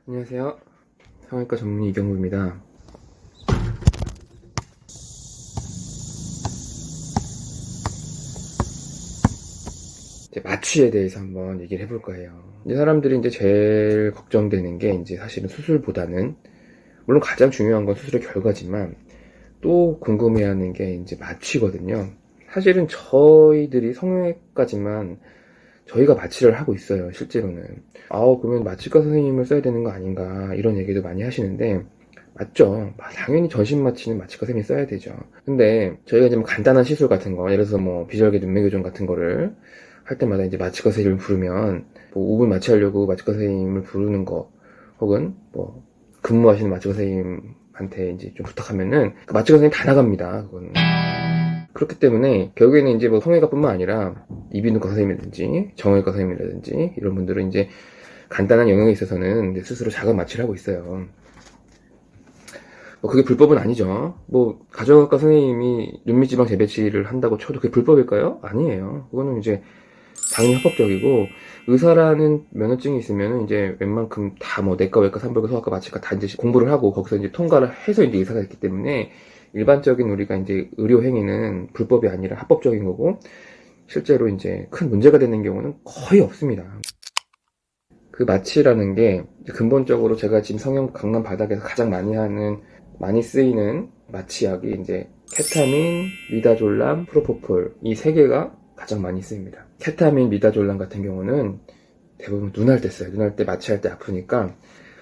안녕하세요. 성형외과 전문의 이경구입니다. 이제 마취에 대해서 한번 얘기를 해볼 거예요. 이제 사람들이 이제 제일 걱정되는 게 이제 사실은 수술보다는, 물론 가장 중요한 건 수술의 결과지만 또 궁금해하는 게 이제 마취거든요. 사실은 저희들이 성형외과지만 저희가 마취를 하고 있어요, 실제로는. 그러면 마취과 선생님을 써야 되는 거 아닌가, 이런 얘기도 많이 하시는데, 맞죠. 당연히 전신 마취는 마취과 선생님이 써야 되죠. 근데 저희가 이제 뭐 간단한 시술 같은 거, 예를 들어서 뭐 비절개 눈매 교정 같은 거를 할 때마다 이제 마취과 선생님을 부르면, 뭐 5분 마취하려고 마취과 선생님을 부르는 거, 혹은 뭐 근무하시는 마취과 선생님한테 이제 좀 부탁하면은 그 마취과 선생님 다 나갑니다. 그거는. 그렇기 때문에 결국에는 이제 뭐 성형외과뿐만 아니라 이비인후과 선생님이라든지 정형외과 선생님이라든지 이런 분들은 이제 간단한 영역에 있어서는 이제 스스로 자가 마취를 하고 있어요. 그게 불법은 아니죠. 뭐 가정의학과 선생님이 눈밑지방 재배치를 한다고 쳐도 그게 불법일까요? 아니에요. 그거는 이제 당연히 합법적이고, 의사라는 면허증이 있으면 이제 웬만큼 다 뭐 내과, 외과, 산부인과, 소아과, 마취과 다 이제 공부를 하고 거기서 이제 통과를 해서 이제 의사가 됐기 때문에 일반적인 우리가 이제 의료 행위는 불법이 아니라 합법적인 거고, 실제로 이제 큰 문제가 되는 경우는 거의 없습니다. 그 마취라는 게 근본적으로 제가 지금 성형 강남 바닥에서 가장 많이 쓰이는 마취약이 이제 케타민, 미다졸람, 프로포폴, 이 세 개가 가장 많이 쓰입니다. 케타민, 미다졸람 같은 경우는 대부분 눈알 때 써요. 눈알 때 마취할 때 아프니까.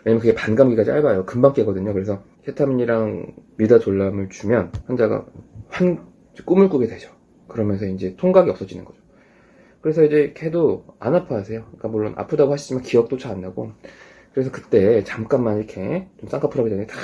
왜냐면 그게 반감기가 짧아요. 금방 깨거든요. 그래서 케타민이랑 미다졸람을 주면 환자가 꿈을 꾸게 되죠. 그러면서 이제 통각이 없어지는 거죠. 그래서 이제 걔도 안 아파하세요. 그러니까 물론 아프다고 하시지만 기억도 잘 안 나고. 그래서 그때 잠깐만 이렇게 좀 쌍꺼풀하기 전에 탁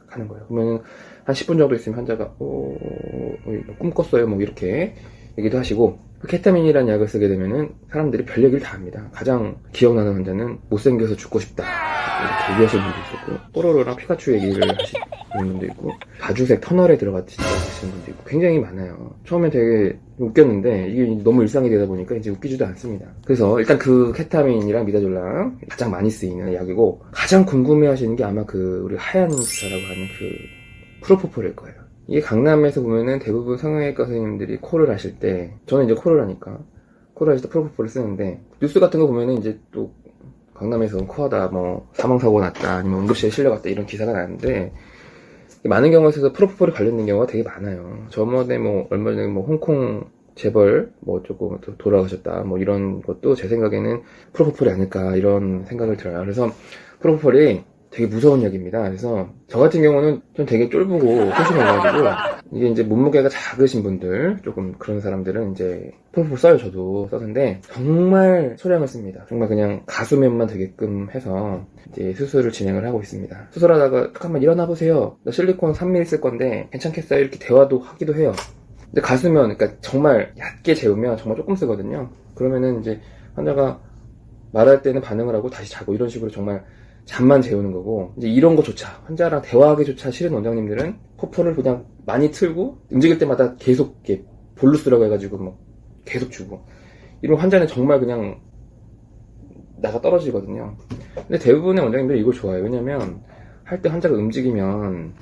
하는 거예요. 그러면 한 10분 정도 있으면 환자가 꿈 꿨어요. 뭐 이렇게 얘기도 하시고, 그 케타민이라는 약을 쓰게 되면은 사람들이 별 얘기를 다 합니다. 가장 기억나는 환자는 못생겨서 죽고 싶다 이렇게 얘기하시는 분도 있었고, 뽀로로랑 피카츄 얘기를 하시는 분도 있고, 바주색 터널에 들어갔다고 하시는 분도 있고, 굉장히 많아요. 처음엔 되게 웃겼는데 이게 너무 일상이 되다 보니까 이제 웃기지도 않습니다. 그래서 일단 그 케타민이랑 미다졸랑 가장 많이 쓰이는 약이고, 가장 궁금해하시는 게 아마 그 우리 하얀 기사라고 하는 그 프로포폴일 거예요. 이게 강남에서 보면은 대부분 성형외과 선생님들이 콜을 하실 때, 저는 이제 콜을 하니까 콜을 하실 때 프로포폴을 쓰는데, 뉴스 같은 거 보면은 이제 또 강남에서 코하다 뭐 사망사고 났다, 아니면 응급실에 실려갔다, 이런 기사가 나는데, 많은 경우에서 프로포폴이 관련된 경우가 되게 많아요. 저번에 뭐 얼마 전에 뭐 홍콩 재벌 뭐 조금 돌아가셨다, 뭐 이런 것도 제 생각에는 프로포폴이 아닐까, 이런 생각을 들어요. 그래서 프로포폴이 되게 무서운 약입니다. 그래서 저 같은 경우는 좀 되게 쫄보고 소심해가지고, 이게 이제 몸무게가 작으신 분들, 조금 그런 사람들은 이제 프로포폴 써요. 저도 썼는데 정말 소량을 씁니다. 정말 그냥 가수면만 되게끔 해서 이제 수술을 진행을 하고 있습니다. 수술하다가 잠깐만 일어나 보세요, 나 실리콘 3mm 쓸 건데 괜찮겠어요? 이렇게 대화도 하기도 해요. 근데 가수면, 그러니까 정말 얕게 재우면 정말 조금 쓰거든요. 그러면은 이제 환자가 말할 때는 반응을 하고 다시 자고, 이런 식으로 정말 잠만 재우는 거고, 이제 이런 거조차, 환자랑 대화하기조차 싫은 원장님들은 포포를 그냥 많이 틀고 움직일 때마다 계속 이렇게 볼루스라고 해가지고 뭐 계속 주고, 이런 환자는 정말 그냥 나가 떨어지거든요. 근데 대부분의 원장님들이 이걸 좋아해요. 왜냐면 할 때 환자가 움직이면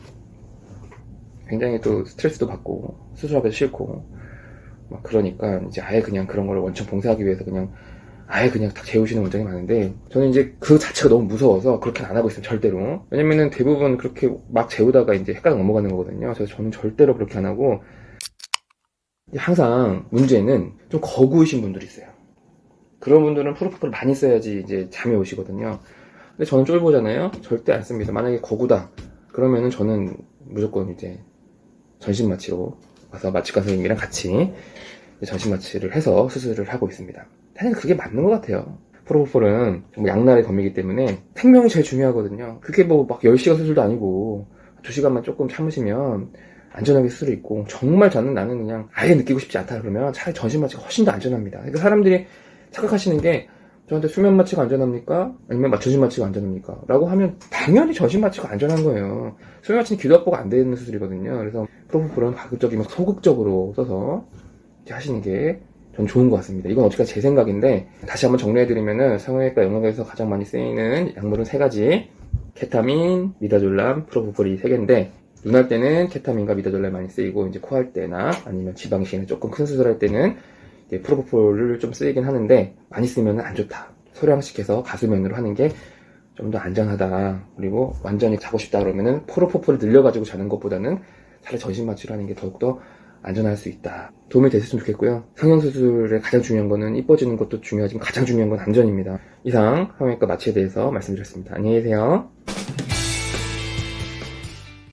굉장히 또 스트레스도 받고 수술하기도 싫고 막 그러니까 이제 아예 그냥 그런 걸 원천 봉쇄하기 위해서 그냥 아예 그냥 딱 재우시는 원장이 많은데, 저는 이제 그 자체가 너무 무서워서 그렇게는 안 하고 있어요, 절대로. 왜냐면은 대부분 그렇게 막 재우다가 이제 헷갈려 넘어가는 거거든요. 그래서 저는 절대로 그렇게 안 하고, 항상 문제는 좀 거구이신 분들이 있어요. 그런 분들은 프로포폴을 많이 써야지 이제 잠이 오시거든요. 근데 저는 쫄보잖아요. 절대 안 씁니다. 만약에 거구다 그러면은 저는 무조건 이제 전신 마취로 와서 마취과 선생님이랑 같이 전신 마취를 해서 수술을 하고 있습니다. 사실 그게 맞는 것 같아요. 프로포폴은 정말 양날의 검이기 때문에 생명이 제일 중요하거든요. 그게 뭐 막 10시간 수술도 아니고 2시간만 조금 참으시면 안전하게 수술이 있고, 정말 나는 그냥 아예 느끼고 싶지 않다 그러면 차라리 전신 마취가 훨씬 더 안전합니다. 그러니까 사람들이 착각하시는 게, 저한테 수면 마취가 안전합니까? 아니면 전신 마취가 안전합니까? 라고 하면 당연히 전신 마취가 안전한 거예요. 수면 마취는 기도 확보가 안 되는 수술이거든요. 그래서 프로포폴은 가급적이면 소극적으로 써서 하시는 게 전 좋은 것 같습니다. 이건 어차피 제 생각인데 다시 한번 정리해드리면은 성형외과 영역에서 가장 많이 쓰이는 약물은 세 가지. 케타민, 미다졸람, 프로포폴 이 세 개인데 눈 할 때는 케타민과 미다졸람이 많이 쓰이고 이제 코 할 때나 아니면 지방신에 조금 큰 수술할 때는 이제 프로포폴을 좀 쓰이긴 하는데 많이 쓰면 안 좋다. 소량씩해서 가수면으로 하는 게 좀 더 안전하다. 그리고 완전히 자고 싶다 그러면은 프로포폴을 늘려가지고 자는 것보다는 차라리 전신 마취를 하는 게 더욱더 안전할 수 있다. 도움이 됐으면 좋겠고요. 성형수술의 가장 중요한 거는 이뻐지는 것도 중요하지만 가장 중요한 건 안전입니다. 이상 성형외과 마취에 대해서 말씀드렸습니다. 안녕히 계세요.